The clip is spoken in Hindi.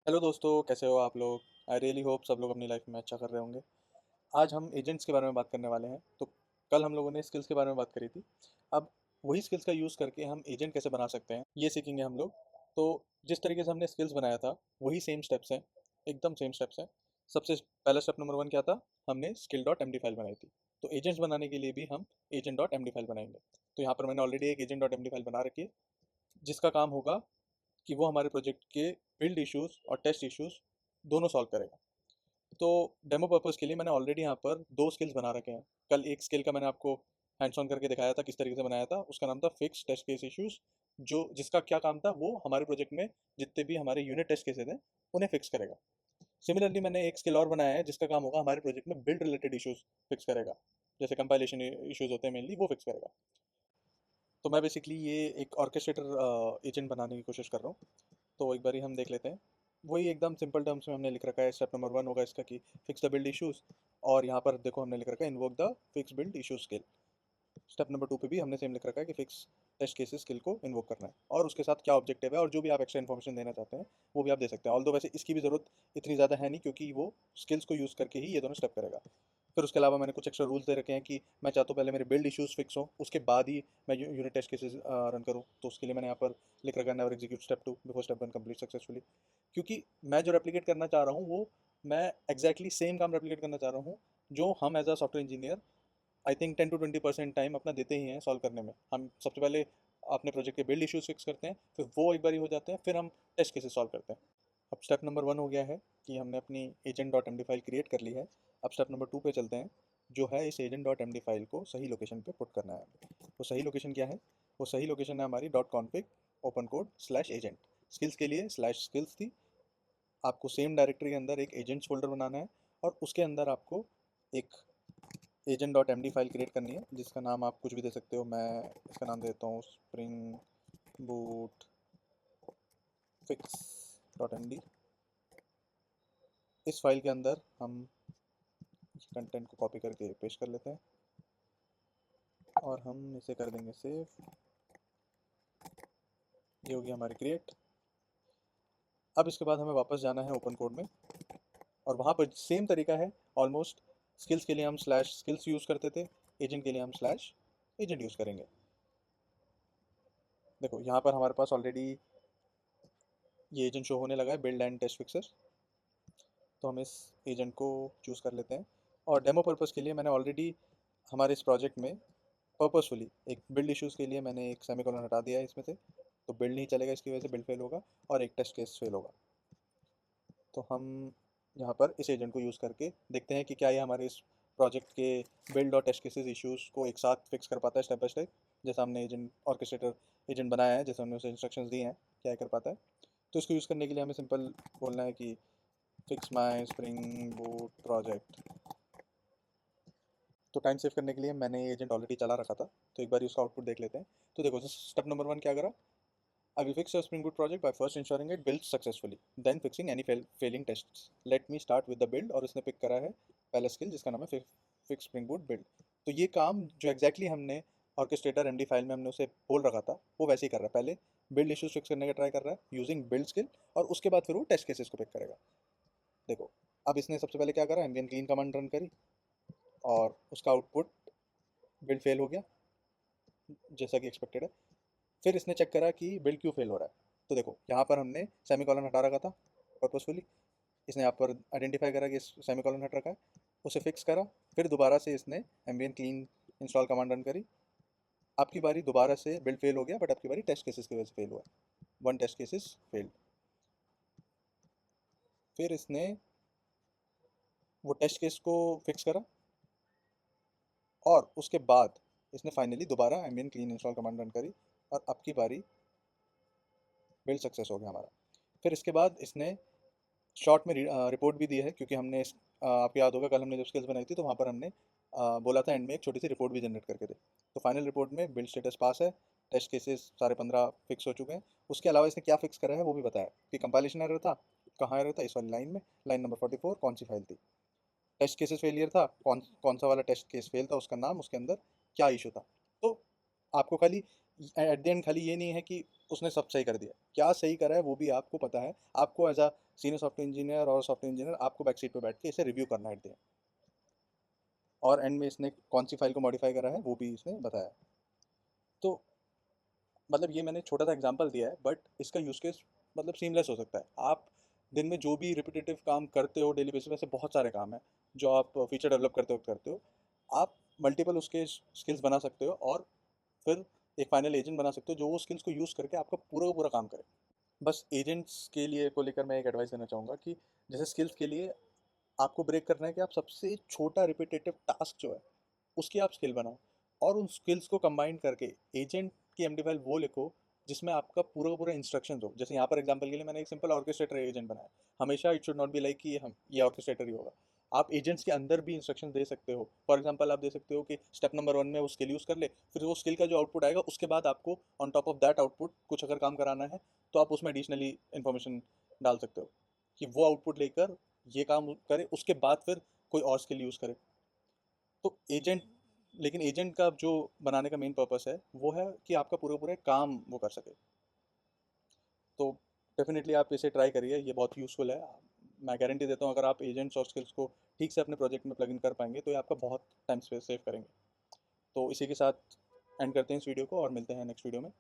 हेलो दोस्तों, कैसे हो आप लोग। आई रियली होप सब लोग अपनी लाइफ में अच्छा कर रहे होंगे। आज हम एजेंट्स के बारे में बात करने वाले हैं। तो कल हम लोगों ने स्किल्स के बारे में बात करी थी। अब वही स्किल्स का यूज़ करके हम एजेंट कैसे बना सकते हैं ये सीखेंगे हम लोग। तो जिस तरीके से हमने स्किल्स बनाया था वही सेम स्टेप्स हैं, एकदम सेम स्टेप्स हैं। सबसे पहला स्टेप नंबर वन क्या था? हमने skill dot M D file बनाई थी। तो एजेंट्स बनाने के लिए भी हम agent dot M D file बनाएंगे। तो यहाँ पर मैंने ऑलरेडी एक agent dot M D file बना रखी है, जिसका काम होगा कि वो हमारे प्रोजेक्ट के बिल्ड इश्यूज और टेस्ट इश्यूज दोनों सॉल्व करेगा। तो डेमो पर्पज़ के लिए मैंने ऑलरेडी यहाँ पर दो स्किल्स बना रखे हैं। कल एक स्किल का मैंने आपको हैंड्स ऑन करके दिखाया था किस तरीके से बनाया था। उसका नाम था फिक्स टेस्ट केस इश्यूज, जो जिसका क्या काम था, वो हमारे प्रोजेक्ट में जितने भी हमारे यूनिट टेस्ट केसेस हैं उन्हें फिक्स करेगा। सिमिलरली मैंने एक स्किल और बनाया है जिसका काम होगा हमारे प्रोजेक्ट में बिल्ड रिलेटेड इश्यूज फिक्स करेगा। जैसे कंपाइलेशन इश्यूज होते हैं मेनली, वो फिक्स करेगा। तो मैं बेसिकली ये एक ऑर्केस्ट्रेटर एजेंट बनाने की कोशिश कर रहा हूँ। तो एक बारी हम देख लेते हैं। वही एकदम सिंपल टर्म्स में हमने लिख रखा है। स्टेप नंबर वन होगा इसका कि फिक्स द बिल्ड इश्यूज। और यहाँ पर देखो हमने लिख रखा है invoke the fix build issue skill. Step number two पे भी हमने सेम लिख रखा है कि फिक्स टेस्ट केसेस स्किल को इन्वोक करना है और उसके साथ क्या ऑब्जेक्टिव है और जो भी आप एक्स्ट्रा इन्फॉर्मेशन देना चाहते हैं वो भी आप दे सकते हैं। ऑल्दो वैसे इसकी भी ज़रूरत इतनी ज़्यादा है नहीं, क्योंकि वो स्किल्स को यूज़ करके ही ये दोनों स्टेप करेगा। फिर उसके अलावा मैंने कुछ एक्स्ट्रा रूल्स दे रखे हैं कि मैं चाहता हूँ पहले मेरे बिल्ड इश्यूज फिक्स हो, उसके बाद ही मैं यूनिट टेस्ट केसेस रन करूँ। तो उसके लिए मैंने यहाँ पर लिख रखा है never execute step two before step one complete successfully. क्योंकि मैं जो रेप्लिकेट करना चाह रहा हूँ वो मैं एग्जैक्टली सेम काम रेप्लिकेट करना चाह रहा हूँ जो हम as a software engineer I think 10 to 20% time अपना देते ही हैं सॉल्व करने में। हम सबसे पहले अपने प्रोजेक्ट के बिल्ड इश्यूज फिक्स करते हैं, फिर वो एक बारी हो जाते हैं, फिर हम टेस्ट केसेस सॉल्व करते हैं। अब स्टेप नंबर वन हो गया है कि हमने अपनी agent dot M D file create कर ली है। अब स्टेप नंबर टू पे चलते हैं, जो है इस agent dot M D file को सही लोकेशन पे पुट करना है। वो सही लोकेशन क्या है? वो सही लोकेशन है हमारी dot config open code slash agent. Skills के लिए स्लैश स्किल्स थी। आपको सेम डायरेक्टरी के अंदर एक एजेंट्स फोल्डर बनाना है और उसके अंदर आपको एक agent dot M D file create करनी है, जिसका नाम आप कुछ भी दे सकते हो। मैं इसका नाम देता हूँ Spring Boot fix dot M D. इस फाइल के अंदर हम कंटेंट को कॉपी करके पेस्ट कर लेते हैं और हम इसे कर देंगे सेव। ये हो गया हमारी क्रिएट। अब इसके बाद हमें वापस जाना है ओपन कोड में और वहाँ पर सेम तरीका है ऑलमोस्ट। स्किल्स के लिए हम स्लैश स्किल्स यूज़ करते थे, एजेंट के लिए हम स्लैश एजेंट यूज़ करेंगे। देखो यहाँ पर हमारे पास ऑलरेडी ये एजेंट शो होने लगा है, बिल्ड एंड टेस्ट फिक्सर। तो हम इस एजेंट को चूज़ कर लेते हैं और डेमो पर्पज़ के लिए मैंने ऑलरेडी हमारे इस प्रोजेक्ट में पर्पसफुली एक बिल्ड इश्यूज़ के लिए मैंने एक सेमीकोलन हटा दिया है इसमें से। तो बिल्ड नहीं चलेगा, इसकी वजह से बिल्ड फेल होगा और एक टेस्ट केस फेल होगा। तो हम यहाँ पर इस एजेंट को यूज़ करके देखते हैं कि क्या ये हमारे इस प्रोजेक्ट के बिल्ड और टेस्ट केसेस इश्यूज़ को एक साथ फिक्स कर पाता है स्टेप बाय स्टेप, जैसा हमने एजेंट ऑर्केस्ट्रेटर एजेंट बनाया है, जैसे हमने उसे इंस्ट्रक्शंस दिए हैं, क्या ये कर पाता है। तो इसको यूज़ करने के लिए हमें सिंपल बोलना है कि fix my spring boot project. तो टाइम सेव करने के लिए मैंने ये एजेंट ऑलरेडी चला रखा था, तो एक बार उसका आउटपुट देख लेते हैं। तो देखो स्टेप नंबर वन क्या करा? I will fix your Spring Boot project by first ensuring it builds successfully, then fixing any failing tests. Let me start with the build, और इसने पिक करा है पहला स्किल जिसका नाम है फिक्स स्प्रिंग बूट बिल्ड। तो ये काम जो एग्जैक्टली हमने ऑर्केस्ट्रेटर एमडी फाइल में हमने उसे बोल रखा था वो वैसे ही कर रहा है। पहले बिल्ड इश्यूज फिक्स करने का ट्राई कर रहा है यूजिंग बिल्ड स्किल, और उसके बाद फिर वो टेस्ट केसेस को पिक करेगा। देखो अब इसने सबसे पहले क्या करा, एमवीएन क्लीन कमांड रन करी और उसका आउटपुट बिल्ड फेल हो गया जैसा कि एक्सपेक्टेड है। फिर इसने चेक करा कि बिल्ड क्यों फेल हो रहा है। तो देखो यहाँ पर हमने सेमी कॉलन हटा रखा था पर्पसफुली। इसने यहाँ पर आइडेंटिफाई करा कि सेमी कॉलन हट रखा है, उसे फिक्स करा। फिर दोबारा से इसने एम्बियन क्लीन इंस्टॉल कमांड रन करी। आपकी बारी दोबारा से बिल्ड फेल हो गया, बट आपकी बारी टेस्ट केसेस की वजह से फेल हुआ। One test cases failed. फिर इसने वो टेस्ट केस को फिक्स करा और उसके बाद इसने फाइनली दोबारा एम्बियन क्लीन इंस्टॉल कमांड रन करी और आपकी बारी बिल्ड सक्सेस हो गया हमारा। फिर इसके बाद इसने शॉर्ट में रिपोर्ट भी दी है, क्योंकि हमने आपको याद होगा कल हमने जब स्किल्स बनाई थी तो वहाँ पर हमने बोला था एंड में एक छोटी सी रिपोर्ट भी जनरेट करके दे। तो फाइनल रिपोर्ट में बिल्ड स्टेटस पास है, टेस्ट केसेस सारे 15 फिक्स हो चुके हैं। उसके अलावा इसने क्या फिक्स करा है वो भी बताया कि कंपाइलेशन एरर था, कहाँ एरर था, इस वाली लाइन में, लाइन नंबर 44 कौन सी फाइल थी। टेस्ट केसेस फेलियर था, कौन कौन सा वाला टेस्ट केस फेल था, उसका नाम, उसके अंदर क्या इशू था। तो आपको खाली एट द एंड खाली ये नहीं है कि उसने सब सही कर दिया, क्या सही करा है वो भी आपको पता है। आपको as a senior software engineer और सॉफ्टवेयर इंजीनियर आपको बैक सीट पे बैठ के इसे रिव्यू करना है एट द एंड, और एंड में इसने कौन सी फाइल को मॉडिफाई करा है वो भी इसने बताया। तो मतलब ये मैंने छोटा सा एग्जांपल दिया है, बट इसका यूज़ केस मतलब सीमलेस हो सकता है। आप दिन में जो भी रिपीटेटिव काम करते हो डेली बेसिस पे, ऐसे बहुत सारे काम हैं जो आप फीचर डेवलप करते वक्त करते हो, आप मल्टीपल उसके स्किल्स बना सकते हो और फिर एक फाइनल एजेंट बना सकते हो जो वो स्किल्स को यूज़ करके आपका पूरा का पूरा काम करे। बस एजेंट्स के लिए को लेकर मैं एक एडवाइस देना चाहूँगा कि जैसे स्किल्स के लिए आपको ब्रेक करना है कि आप सबसे छोटा रिपीटेटिव टास्क जो है उसकी आप स्किल बनाओ, और उन स्किल्स को कंबाइन करके एजेंट की एमडी फाइल वो लिखो जिसमें आपका पूरा का पूरा इंस्ट्रक्शंस हो। जैसे यहाँ पर एग्जांपल के लिए मैंने एक सिंपल ऑर्केस्ट्रेटर एजेंट बनाया। हमेशा it should not be like कि हम ये ऑर्केस्ट्रेटर ही होगा। आप एजेंट्स के अंदर भी इंस्ट्रक्शन दे सकते हो। फॉर एग्जांपल आप दे सकते हो कि स्टेप नंबर 1 में वो स्किल यूज़ कर ले, फिर वो स्किल का जो आउटपुट आएगा उसके बाद आपको on top of that output कुछ अगर काम कराना है तो आप उसमें एडिशनली इन्फॉर्मेशन डाल सकते हो कि वो आउटपुट लेकर ये काम करे, उसके बाद फिर कोई और स्किल यूज़ करे। तो एजेंट, लेकिन एजेंट का जो बनाने का मेन पर्पस है वो है कि आपका पूरा पूरा काम वो कर सके। तो डेफिनेटली आप इसे ट्राई करिए, ये बहुत यूज़फुल है। मैं गारंटी देता हूँ अगर आप एजेंट्स और स्किल्स को ठीक से अपने प्रोजेक्ट में प्लग इन कर पाएंगे तो ये आपका बहुत टाइम स्पेस सेव करेंगे। तो इसी के साथ एंड करते हैं इस वीडियो को और मिलते हैं नेक्स्ट वीडियो में।